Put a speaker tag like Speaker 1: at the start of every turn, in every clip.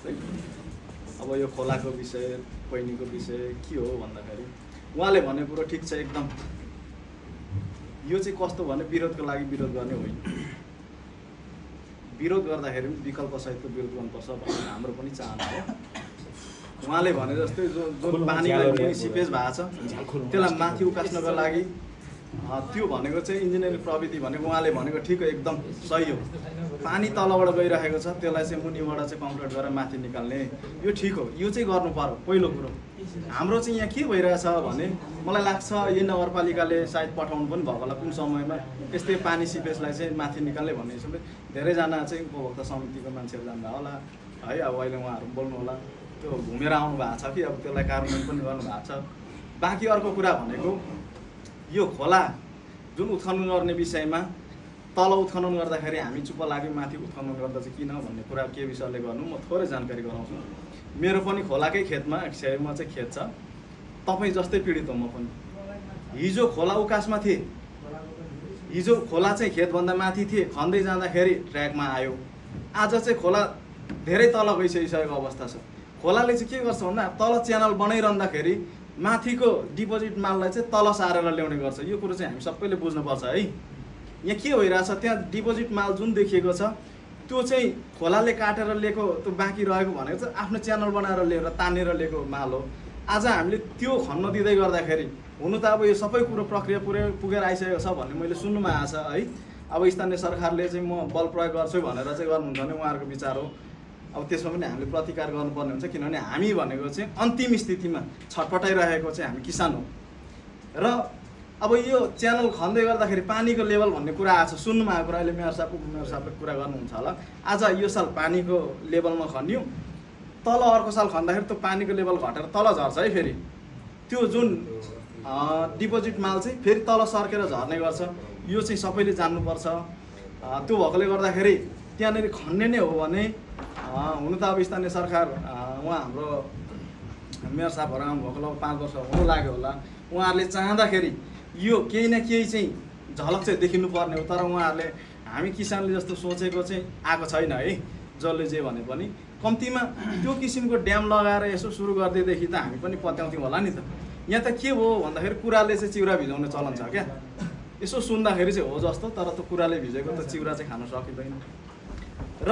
Speaker 1: जस्तै अब यो खोलाको विषय पहिनीको विषय के हो भन्दाखेरि उहाँले भने कुरो ठिक छ एकदम। यो चाहिँ कस्तो भने विरोधको लागि विरोध गर्ने होइन, विरोध गर्दाखेरि पनि विकल्प सहितको विरोध गर्नुपर्छ भन्ने हाम्रो पनि चाहना हो। उहाँले भने जस्तै जुन पानीको सिपेज भएको छ त्यसलाई माथि उकास्नको लागि त्यो भनेको चाहिँ इन्जिनियरिङ प्रविधि भनेको उहाँले भनेको ठिक हो, एकदम सही हो। पानी तलबाट गइरहेको छ त्यसलाई चाहिँ मुनिबाट चाहिँ कम्प्लिट गरेर माथि निकाल्ने यो ठिक हो, यो चाहिँ गर्नु पर्यो पहिलो कुरो। हाम्रो चाहिँ यहाँ के भइरहेछ भने मलाई लाग्छ यो नगरपालिकाले सायद पठाउनु पनि भएको होला कुन समयमा यस्तै पानी सिपेजलाई चाहिँ माथि निकाल्ने भन्ने हिसाबले धेरैजना चाहिँ उपभोक्ता समितिको मान्छेहरू जानुभयो होला है। अब अहिले उहाँहरू बोल्नु होला, त्यो घुमेर आउनु भएको छ कि अब त्यसलाई कार्यान्वयन पनि गर्नु भएको छ। बाँकी अर्को कुरा भनेको यो खोला जुन उत्खनन गर्ने विषयमा तल उत्खनन गर्दाखेरि हामी चुप लाग्यो, माथि उत्खनन गर्दा चाहिँ किन भन्ने कुरा के विषयले गर्नु म थोरै जानकारी गराउँछु। मेरो पनि खोलाकै खेतमा छेउमा चाहिँ खेत छ, तपाईँ जस्तै पीडित हो म पनि। हिजो खोला उकासमा थिएँ, हिजो खोला चाहिँ खेतभन्दा माथि थिए, खन्दै जाँदाखेरि ट्र्याकमा आयो। आज चाहिँ खोला धेरै तल गइसकिसकेको अवस्था छ। खोलाले चाहिँ के गर्छ भन्दा तल च्यानल बनाइरहँदाखेरि माथिको डिपोजिट माललाई चाहिँ तल सारेर ल्याउने गर्छ। यो कुरो चाहिँ हामी सबैले बुझ्नुपर्छ है। यहाँ के भइरहेछ, त्यहाँ डिपोजिट माल जुन देखिएको छ त्यो चाहिँ खोलाले काटेर लिएको, त्यो बाँकी रहेको भनेको चाहिँ आफ्नो च्यानल बनाएर लिएर तानेर लिएको माल हो। आज हामीले त्यो खन्न दिँदै गर्दाखेरि हुनु त अब यो सबै कुरो प्रक्रिया पुगेर आइसकेको छ भन्ने मैले सुन्नुमा आएको छ है। अब स्थानीय सरकारले चाहिँ म बल प्रयोग गर्छु भनेर चाहिँ गर्नुहुन्छ भने उहाँहरूको विचार हो। अब त्यसमा पनि हामीले प्रतिकार गर्नुपर्ने हुन्छ, किनभने हामी भनेको चाहिँ अन्तिम स्थितिमा छटपटाइरहेको चाहिँ हामी किसान हो। र अब यो च्यानल खन्दै गर्दाखेरि पानीको लेभल भन्ने कुरा आएको छ, सुन्नुमा आएको कुरा। अहिले मेयर साहबले कुरा गर्नुहुन्छ होला। आज यो साल पानीको लेभलमा खनियो, तल अर्को साल खन्दाखेरि त्यो पानीको लेभल घटेर तल झर्छ है। फेरि त्यो जुन डिपोजिट माल चाहिँ फेरि तल सर्केर झर्ने गर्छ। यो चाहिँ सबैले जान्नुपर्छ। त्यो भएकोले गर्दाखेरि त्यहाँनिर खन्ने नै हो भने हुनु त अब स्थानीय सरकार उहाँ हाम्रो मेयर साहबहरू आउनुभएको 5 वर्ष हुनु लाग्यो होला। उहाँहरूले चाहँदाखेरि यो केही न केही चाहिँ झलक चाहिँ देखिनु पर्ने हो। तर उहाँहरूले हामी किसानले जस्तो सोचेको चाहिँ आएको छैन है। जसले जे भने पनि कम्तीमा त्यो किसिमको ड्याम लगाएर यसो सुरु गरिदिएदेखि त हामी पनि पत्याउँथ्यौँ होला नि त। यहाँ त के भयो भन्दाखेरि कुराले चाहिँ चिउरा भिजाउने चलन छ क्या। यसो सुन्दाखेरि चाहिँ हो जस्तो, तर त्यो कुराले भिजेको त चिउरा चाहिँ खान सकिँदैन। र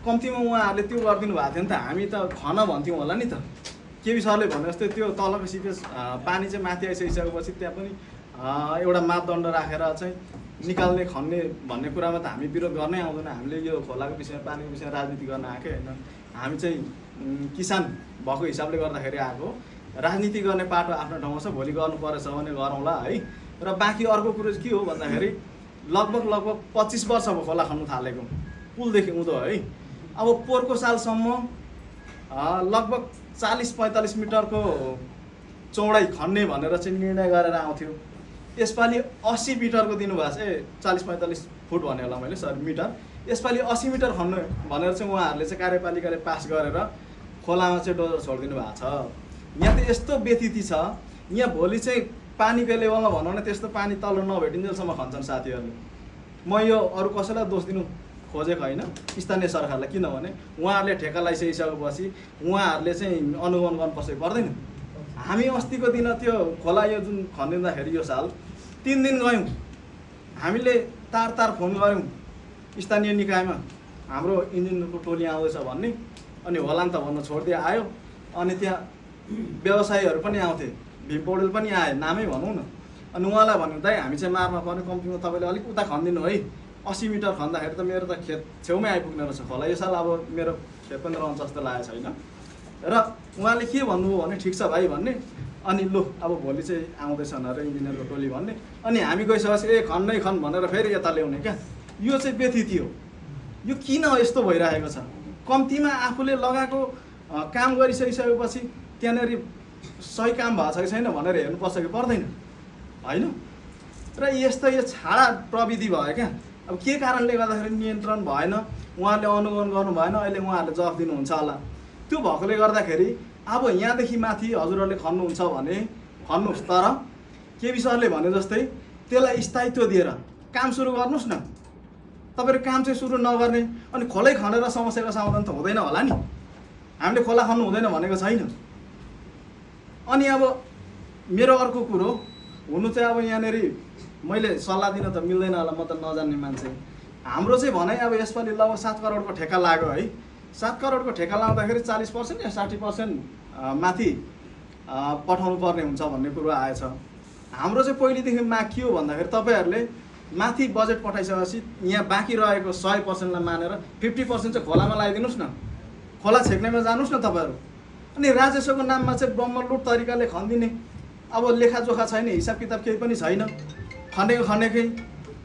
Speaker 1: कम्तीमा उहाँहरूले त्यो गरिदिनु भएको थियो नि त, हामी त खन भन्थ्यौँ होला नि त। केबी सरले भने जस्तै त्यो तलको सिपेज पानी चाहिँ माथि आइसकिसकेपछि त्यहाँ पनि एउटा मापदण्ड राखेर चाहिँ निकाल्ने खन्ने भन्ने कुरामा त हामी विरोध गर्नै आउँदैन। हामीले यो खोलाको विषयमा पानीको विषयमा राजनीति गर्न आएकै होइन। हामी चाहिँ किसान भएको हिसाबले गर्दाखेरि आएको। राजनीति गर्ने पाटो आफ्नो ठाउँमा छ, भोलि गर्नु परेछ भने गरौँला है। र बाँकी अर्को कुरो के हो भन्दाखेरि लगभग 25 वर्ष भयो खोला खन्नु थालेको, पुलदेखि उँधो है। अब पोहोरको सालसम्म लगभग 40-45 मिटरको चौडाइ खन्ने भनेर चाहिँ निर्णय गरेर आउँथ्यो। यसपालि 80 मिटरको दिनुभएको छ। 40-45 फुट भने होला मैले, सरी मिटर। यसपालि 80 मिटर खन्नु भनेर चाहिँ उहाँहरूले चाहिँ कार्यपालिकाले पास गरेर खोलामा चाहिँ डोजर छोडिदिनु भएको छ। यहाँ त यस्तो व्यथिति छ, यहाँ भोलि चाहिँ पानीको लेभलमा भनौँ न त्यस्तो पानी तल नभेटिन्जेलसम्म खन्छन् साथीहरूले। म यो अरू कसैलाई दोष दिनु खोजेको होइन, स्थानीय सरकारलाई। किनभने उहाँहरूले ठेक्का लगाइसकेपछि उहाँहरूले चाहिँ अनुगमन गर्नुपर्छ पर्दैन। हामी अस्तिको दिन त्यो खोला यो जुन खनिँदाखेरि यो साल 3 दिन गयौँ, हामीले तार फोन गऱ्यौँ स्थानीय निकायमा, हाम्रो इन्जिनियरको टोली आउँदैछ भन्ने। अनि होला नि त भन्न छोडिदिए आयो। अनि त्यहाँ व्यवसायीहरू पनि आउँथे, भीम पौडेल पनि आए, नामै भनौँ न। अनि उहाँलाई भन्नु दाइ हामी चाहिँ मारमा पर्ने, कम्तीमा तपाईँले अलिक उता खनिदिनु है। 80 मिटर खन्दाखेरि त मेरो त खेत छेउमै आइपुग्ने रहेछ खोला। यो साल अब मेरो खेत पनि रहन्छ जस्तो लागेको छैन। र उहाँले के भन्नुभयो भने ठिक छ भाइ भन्ने। अनि लु अब भोलि चाहिँ आउँदैछन् अरे इन्जिनियरको टोली भन्ने। अनि हामी गइसकेपछि खन्नै खन भनेर फेरि यता ल्याउने क्या। यो चाहिँ व्यथिति हो। यो किन यस्तो भइरहेको छ? कम्तीमा आफूले लगाएको काम गरिसकिसकेपछि त्यहाँनिर सही काम भएको छ कि छैन भनेर हेर्नुपर्छ कि पर्दैन होइन? र यस्तो यो छाडा प्रविधि भयो क्या। अब के कारणले गर्दाखेरि नियन्त्रण भएन, उहाँहरूले अनुगमन गर्नु भएन। अहिले उहाँहरूले जवाफ दिनुहुन्छ होला। त्यो भएकोले गर्दाखेरि अब यहाँदेखि माथि हजुरहरूले खन्नुहुन्छ भने खन्नुहोस्, तर केबी सरले भने जस्तै त्यसलाई स्थायित्व दिएर काम सुरु गर्नुहोस् न। तपाईँले काम चाहिँ सुरु नगर्ने अनि खोलै खनेर समस्याको समाधान त हुँदैन होला नि। हामीले खोला खन्नु हुँदैन भनेको छैन। अनि अब मेरो अर्को कुरो हुनु चाहिँ अब यहाँनिर मैले सल्लाह दिन त मिल्दैन होला, म त नजान्ने मान्छे। हाम्रो चाहिँ भनाइ अब यसपालि लगभग 7 करोडको ठेक्का लाग्यो है। 7 करोडको ठेक्का लाउँदाखेरि 40% या 60% माथि पठाउनु पर्ने हुन्छ भन्ने कुरो आएछ। हाम्रो चाहिँ पहिलेदेखि माग के हो भन्दाखेरि तपाईँहरूले माथि बजेट पठाइसकेपछि यहाँ बाँकी रहेको 100%लाई मानेर 50% चाहिँ खोलामा लगाइदिनुहोस् न, खोला छेक्नेमा जानुहोस् न तपाईँहरू। अनि राजस्वको नाममा चाहिँ ब्रह्मलुट तरिकाले खनिदिने, अब लेखाजोखा छैन, हिसाब किताब केही पनि छैन, खनेकै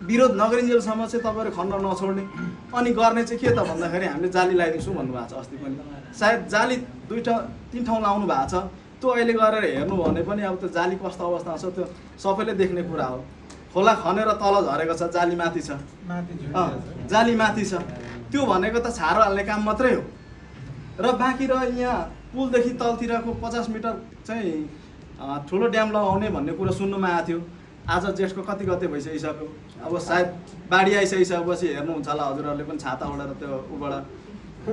Speaker 1: विरोध नगरिन्जेलसम्म चाहिँ तपाईँहरू खन्न नछोड्ने। अनि गर्ने चाहिँ के त भन्दाखेरि हामीले जाली लगाइदिन्छौँ भन्नुभएको छ अस्ति पनि। सायद जाली 2-3 ठाउँ लाउनु भएको छ। त्यो अहिले गएर हेर्नु भने पनि अब त्यो जाली कस्तो अवस्थामा छ त्यो सबैले देख्ने कुरा हो। खोला खनेर तल झरेको छ, जाली माथि छ, जाली माथि छ। त्यो भनेको त छारो हाल्ने काम मात्रै हो। र बाँकी र यहाँ पुलदेखि तलतिरको 50 मिटर चाहिँ ठुलो ड्याम लगाउने भन्ने कुरा सुन्नुमा आएको थियो। आज जेठको कति गते भइसकिसक्यो, अब सायद बाढी आइसकिसकेपछि हेर्नुहुन्छ होला हजुरहरूले पनि छाता ओढेर त्यो उबाट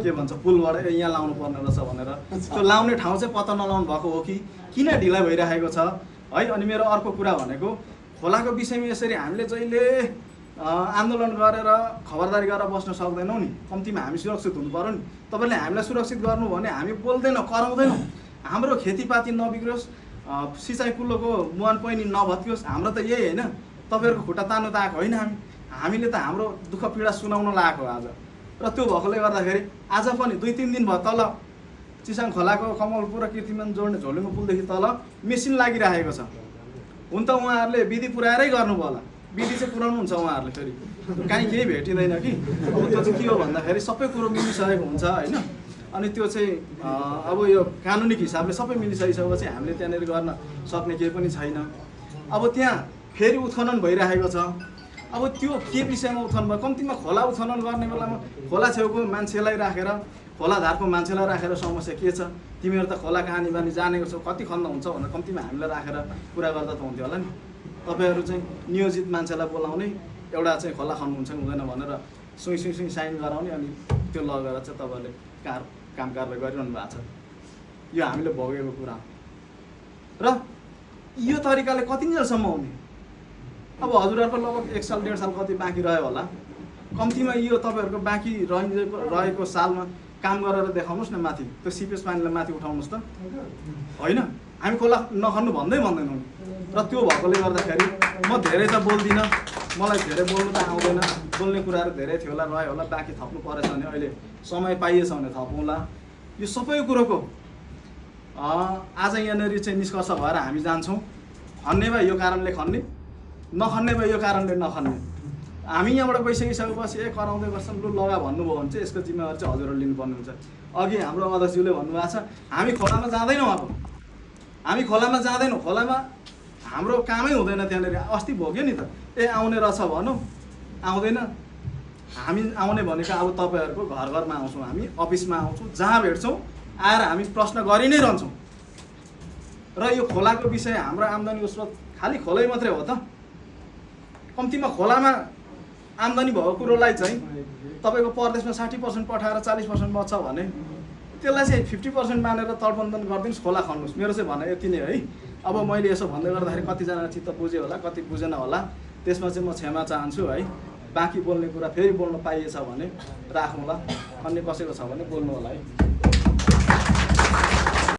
Speaker 1: के भन्छ पुलबाट यहाँ लाउनु पर्ने रहेछ भनेर। त्यो लाउने ठाउँ चाहिँ पत्ता नलाउनु भएको हो कि किन ढिला भइरहेको छ है। अनि मेरो अर्को कुरा भनेको खोलाको विषयमा यसरी हामीले जहिले आन्दोलन गरेर खबरदारी गरेर बस्न सक्दैनौँ नि। कम्तीमा हामी सुरक्षित हुनु पर्यो नि। तपाईँले हामीलाई सुरक्षित गर्नु भने हामी बोल्दैनौँ, कराउँदैनौँ, हाम्रो खेतीपाती नबिग्रोस्, सिँचाइ कुलोको मुहान पैनी नभत्कियोस्। हाम्रो त यही होइन, तपाईँहरूको खुट्टा तान्नु त आएको होइन। हामीले त हाम्रो दुःख पीडा सुनाउन लागेको आज। र त्यो भएकोले गर्दाखेरि आज पनि 2-3 दिन भयो तल चिसाङ खोलाको कमलपुर र कीर्तिमान जोड्ने झोलुङको पुलदेखि तल मेसिन लागिरहेको छ। हुन त उहाँहरूले विधि पुऱ्याएरै गर्नुभयो होला, विधि चाहिँ पुऱ्याउनुहुन्छ उहाँहरूले। फेरि काहीँ केही भेटिँदैन कि। अब त्यो चाहिँ के हो भन्दाखेरि सबै कुरो मिलिसकेको हुन्छ होइन। अनि त्यो चाहिँ अब यो कानुनिक हिसाबले सबै मिलिसकिसकेपछि हामीले त्यहाँनिर गर्न सक्ने केही पनि छैन। अब त्यहाँ फेरि उत्खनन भइरहेको छ। अब त्यो के विषयमा उत्खनन भयो? कम्तीमा खोला उत्खनन गर्ने बेलामा खोला छेउको मान्छेलाई राखेर, खोला धारको मान्छेलाई राखेर समस्या के छ, तिमीहरू त खोला कहानी बानी जानेको छौ, कति खन्द हुन्छ भनेर कम्तीमा हामीलाई राखेर कुरा गर्दा त हुन्थ्यो होला नि। तपाईँहरू चाहिँ नियोजित मान्छेलाई बोलाउने, एउटा चाहिँ खोला खन्नुहुन्छ हुँदैन भनेर सुई साइन गराउने, अनि त्यो लगेर चाहिँ तपाईँहरूले काम कारवाही गरिरहनु भएको छ। यो हामीले भोगेको कुरा र यो तरिकाले कतिन्जेलसम्म हुने? अब हजुरहरूको लगभग 1 साल 1.5 साल कति बाँकी रह्यो होला। कम्तीमा यो तपाईँहरूको बाँकी रहेको सालमा काम गरेर देखाउनुहोस् न। माथि त्यो सिपेज पानीलाई माथि उठाउनुहोस् त होइन। हामी खोला नखन्नु भन्दैनौँ। र त्यो भएकोले गर्दाखेरि म धेरै त बोल्दिनँ, मलाई धेरै बोल्नु त आउँदैन। बोल्ने कुराहरू धेरै थियो होला, रह्यो होला, बाँकी थप्नु परेछ भने अहिले समय पाइएछ भने थपौँला। यो सबै कुरोको आज यहाँनिर चाहिँ निष्कर्ष भएर हामी जान्छौँ। खन्ने भए यो कारणले खन्ने, नखन्ने भए यो कारणले नखन्ने। हामी यहाँबाट गइसकिसकेपछि कराउँदै गर्छौँ, लु लगा भन्नुभयो भने चाहिँ यसको जिम्मेवारी चाहिँ हजुरहरूले लिनुपर्ने हुन्छ। अघि हाम्रो अध्यक्षज्यूले भन्नुभएको छ हामी खोलामा जाँदैनौँ। अब हामी खोलामा जाँदैनौँ। खोलामा हाम्रो कामै हुँदैन त्यहाँनिर। अस्ति भोग्यो नि त, आउने रहेछ भनौँ, आउँदैन। हामी आउने भनेको अब तपाईँहरूको घर घरमा आउँछौँ, हामी अफिसमा आउँछौँ, जहाँ भेट्छौँ आएर हामी प्रश्न गरि नै रहन्छौँ। र यो खोलाको विषय हाम्रो आम्दानीको स्रोत खालि खोलै मात्रै हो त? कम्तीमा खोलामा आम्दानी भएको कुरोलाई चाहिँ तपाईँको परदेशमा 60% पठाएर 40% बच्छ भने त्यसलाई चाहिँ 50% मानेर तडबन्धन गरिदिनुहोस्, खोला खन्नुहोस्। मेरो चाहिँ भनाइ यति नै है। अब मैले यसो भन्दै गर्दाखेरि कतिजना चित्त बुझ्यो होला, कति बुझेन होला, त्यसमा चाहिँ म क्षमा चाहन्छु है। बाँकी बोल्ने कुरा फेरि बोल्न पाइएछ भने राखौँला, अन्य कसैको छ भने बोल्नु होला है।